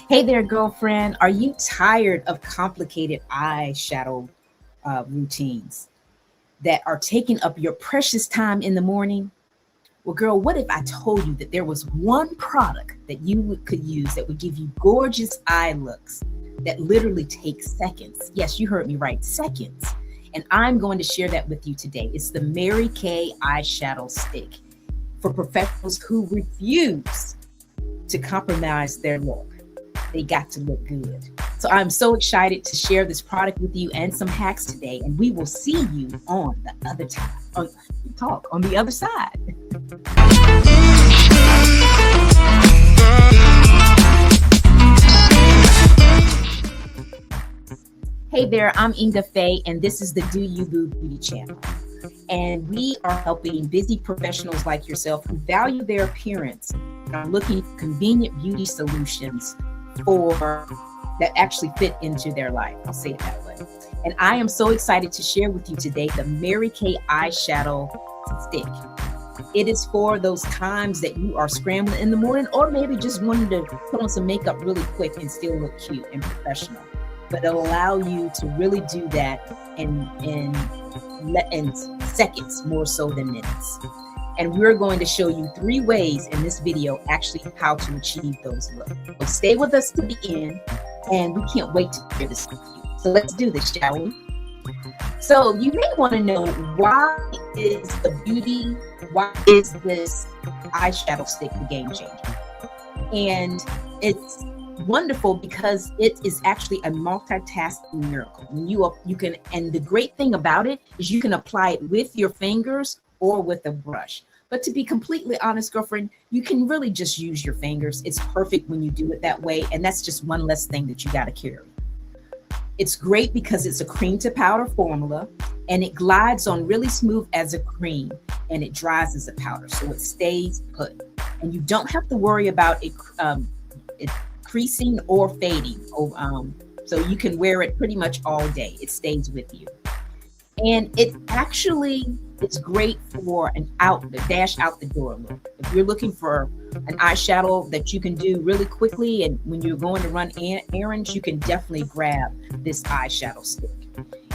Hey there, girlfriend. Are you tired of complicated eyeshadow routines that are taking up your precious time in the morning? Well, girl, what if I told you that there was one product that could use that would give you gorgeous eye looks that literally takes seconds? Yes, you heard me right, seconds. And I'm going to share that with you today. It's the Mary Kay Eyeshadow Stick for professionals who refuse to compromise their look. They got to look good. So I'm so excited to share this product with you and some hacks today, and we will see you on the other time. On the other side. Hey there, I'm Ingafay, and this is the Do You Boo Beauty channel. And we are helping busy professionals like yourself who value their appearance and are looking for convenient beauty solutions for that actually fit into their life. I'll say it that way. And I am so excited to share with you today the Mary Kay Eyeshadow Stick. It is for those times that you are scrambling in the morning, or maybe just wanting to put on some makeup really quick and still look cute and professional. But it'll allow you to really do that in seconds more so than minutes. And we're going to show you 3 ways in this video actually how to achieve those looks. So stay with us to the end, and we can't wait to share this with you. So let's do this, shall we? So you may want to know, why is this eyeshadow stick the game changer? And it's wonderful because it is actually a multitasking miracle. When you can, and the great thing about it is you can apply it with your fingers or with a brush. But to be completely honest, girlfriend, you can really just use your fingers. It's perfect when you do it that way, and that's just one less thing that you got to carry. It's great because it's a cream to powder formula, and it glides on really smooth as a cream, and it dries as a powder, so it stays put. And you don't have to worry about it creasing or fading. So you can wear it pretty much all day. It stays with you. And it actually is great for the dash out the door look. If you're looking for an eyeshadow that you can do really quickly, and when you're going to run errands, you can definitely grab this eyeshadow stick.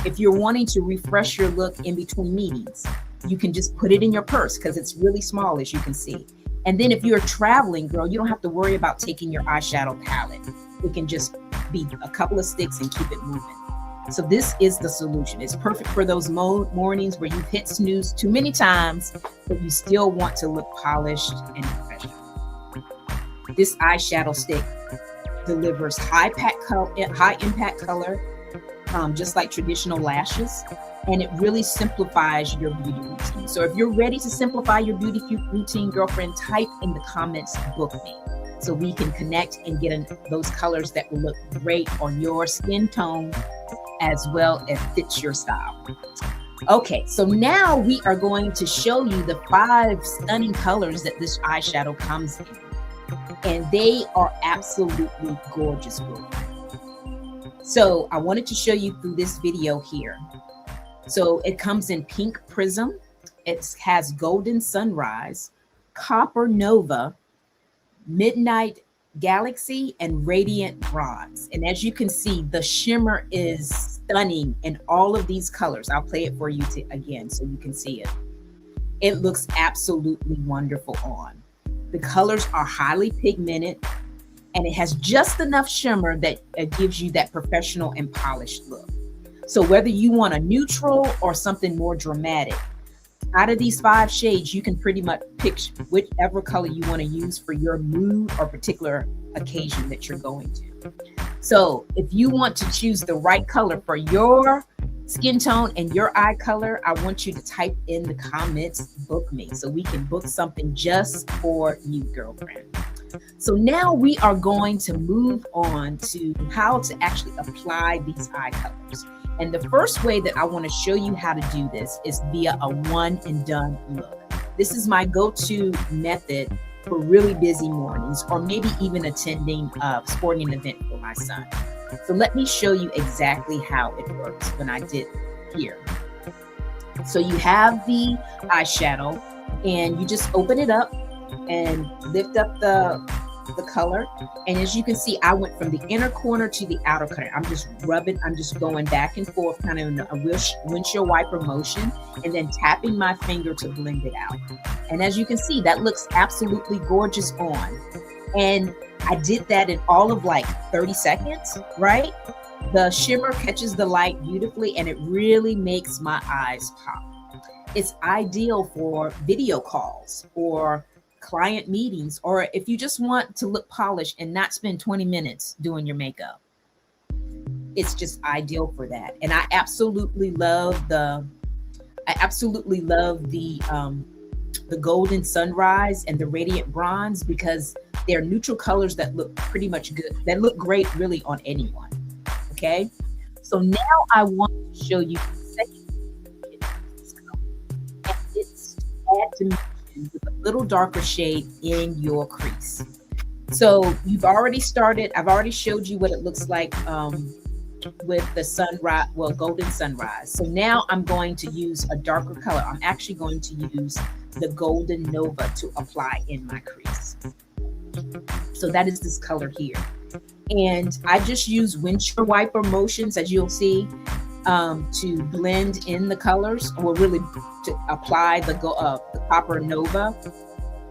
If you're wanting to refresh your look in between meetings, you can just put it in your purse because it's really small, as you can see. And then if you're traveling, girl, you don't have to worry about taking your eyeshadow palette. It can just be a couple of sticks and keep it moving. So this is the solution. It's perfect for those mornings where you've hit snooze too many times, but you still want to look polished and professional. This eyeshadow stick delivers high impact color, just like traditional lashes, and it really simplifies your beauty routine. So if you're ready to simplify your beauty routine, girlfriend, type in the comments, book me, so we can connect and get those colors that will look great on your skin tone as well as fits your style. Okay, so now we are going to show you the 5 stunning colors that this eyeshadow comes in. And they are absolutely gorgeous. So I wanted to show you through this video here. So it comes in Pink Prism, it has Golden Sunrise, Copper Nova, Midnight Galaxy, and Radiant Bronze. And as you can see, the shimmer is stunning in all of these colors. I'll play it for you again so you can see it. It looks absolutely wonderful on. The colors are highly pigmented, and it has just enough shimmer that gives you that professional and polished look. So whether you want a neutral or something more dramatic, out of these 5 shades, you can pretty much pick whichever color you want to use for your mood or particular occasion that you're going to. So if you want to choose the right color for your skin tone and your eye color, I want you to type in the comments, book me, so we can book something just for you, girlfriend. So now we are going to move on to how to actually apply these eye colors. And the first way that I want to show you how to do this is via a one and done look. This is my go-to method for really busy mornings, or maybe even attending a sporting event for my son. So let me show you exactly how it works when I did here. So you have the eyeshadow, and you just open it up and lift up the the color. And as you can see, I went from the inner corner to the outer corner. I'm just rubbing, I'm just going back and forth, kind of in a windshield wiper motion, and then tapping my finger to blend it out. And as you can see, that looks absolutely gorgeous on. And I did that in all of like 30 seconds, right? The shimmer catches the light beautifully, and it really makes my eyes pop. It's ideal for video calls or client meetings, or if you just want to look polished and not spend 20 minutes doing your makeup. It's just ideal for that. And I absolutely love the golden sunrise and the radiant bronze, because they're neutral colors that look pretty much good, that look great really on anyone. Okay, so now I want to show you the second color, and it's to add dimension with a little darker shade in your crease. So you've already started, I've already showed you what it looks like with the sunrise, well, golden sunrise. So now I'm going to use a darker color. I'm actually going to use the Golden Nova to apply in my crease. So that is this color here. And I just use windshield wiper motions, as you'll see, to blend in the colors, or really to apply the Copper Nova.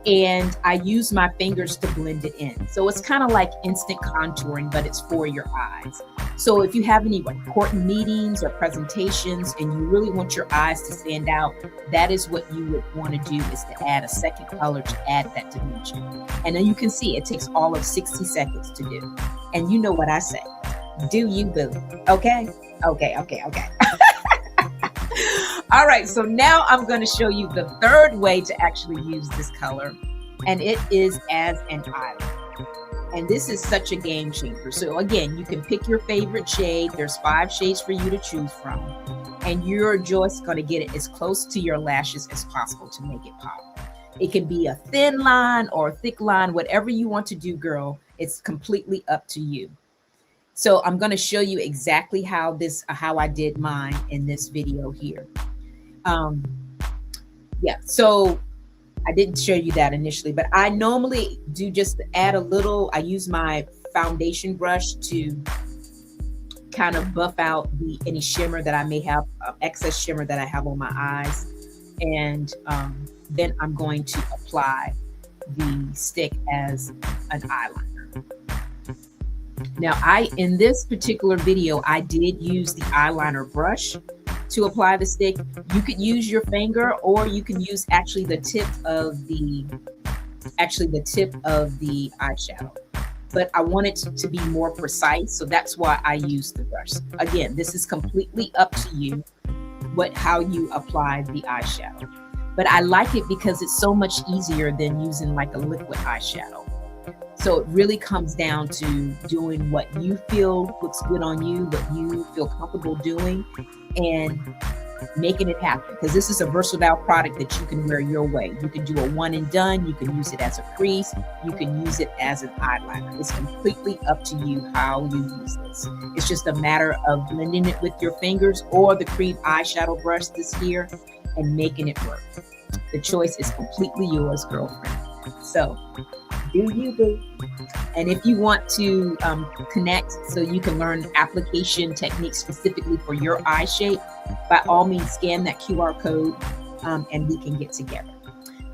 And I use my fingers to blend it in. So it's kind of like instant contouring, but it's for your eyes. So if you have any important meetings or presentations and you really want your eyes to stand out, that is what you would want to do, is to add a second color to add that dimension. And then you can see it takes all of 60 seconds to do. And you know what I say, do you, boo? Okay. All right, so now I'm going to show you the third way to actually use this color, and it is as an eyeliner. And this is such a game changer. So again, you can pick your favorite shade. There's 5 shades for you to choose from, and you're just going to get it as close to your lashes as possible to make it pop. It can be a thin line or a thick line, whatever you want to do, girl. It's completely up to you. So I'm going to show you exactly how I did mine in this video here. Yeah, so I didn't show you that initially, but I normally do just add a little. I use my foundation brush to kind of buff out any shimmer that I may have, excess shimmer that I have on my eyes. And then I'm going to apply the stick as an eyeliner. Now, in this particular video, I did use the eyeliner brush to apply the stick. You could use your finger, or you can use actually the tip of the eyeshadow. But I want it to be more precise, so that's why I use the brush. Again, this is completely up to you how you apply the eyeshadow. But I like it because it's so much easier than using like a liquid eyeshadow. So it really comes down to doing what you feel looks good on you, what you feel comfortable doing, and making it happen. Because this is a versatile product that you can wear your way. You can do a one and done. You can use it as a crease. You can use it as an eyeliner. It's completely up to you how you use this. It's just a matter of blending it with your fingers or the cream eyeshadow brush this here and making it work. The choice is completely yours, girlfriend. So do you, boo? And if you want to connect so you can learn application techniques specifically for your eye shape, by all means, scan that QR code and we can get together.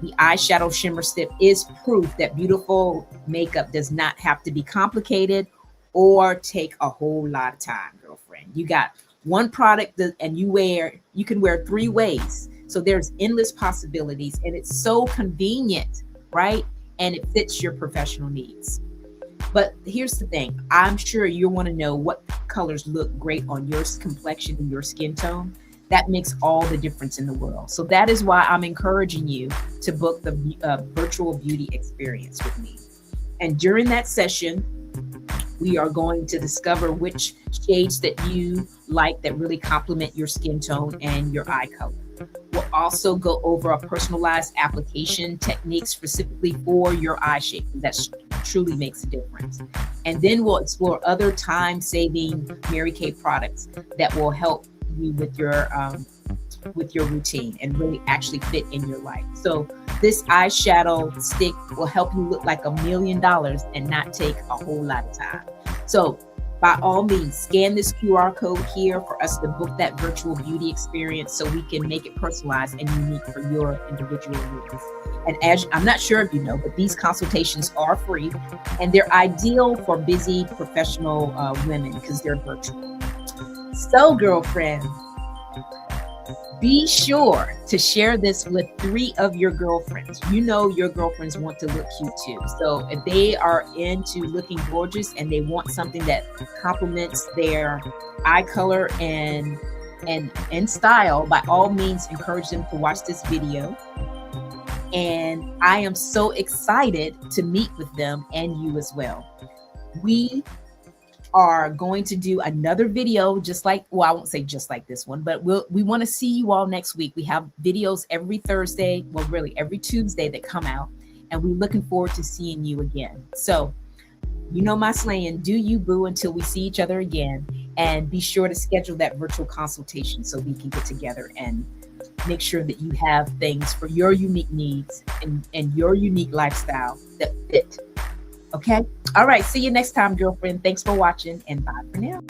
The eyeshadow shimmer stick is proof that beautiful makeup does not have to be complicated or take a whole lot of time, girlfriend. You got one product and you can wear 3 ways. So there's endless possibilities, and it's so convenient, right? And it fits your professional needs. But here's the thing. I'm sure you want to know what colors look great on your complexion and your skin tone. That makes all the difference in the world. So that is why I'm encouraging you to book the virtual beauty experience with me. And during that session, we are going to discover which shades that you like that really complement your skin tone and your eye color. We'll also go over a personalized application technique specifically for your eye shape. That truly makes a difference. And then we'll explore other time-saving Mary Kay products that will help you with your with your routine and really actually fit in your life. So this eyeshadow stick will help you look like $1 million and not take a whole lot of time. So by all means, scan this QR code here for us to book that virtual beauty experience so we can make it personalized and unique for your individual needs. And as I'm not sure if you know, but these consultations are free and they're ideal for busy professional women because they're virtual. So girlfriend, be sure to share this with 3 of your girlfriends. You know your girlfriends want to look cute too. So if they are into looking gorgeous and they want something that complements their eye color and style, by all means, encourage them to watch this video. And I am so excited to meet with them and you as well. We are going to do another video just like, well, I won't say just like this one, but we want to see you all next week. We have videos every Thursday, well, really every Tuesday that come out, and we're looking forward to seeing you again. So, you know my slaying, do you boo until we see each other again, and be sure to schedule that virtual consultation so we can get together and make sure that you have things for your unique needs and your unique lifestyle that fit. Okay. All right. See you next time, girlfriend. Thanks for watching and bye for now.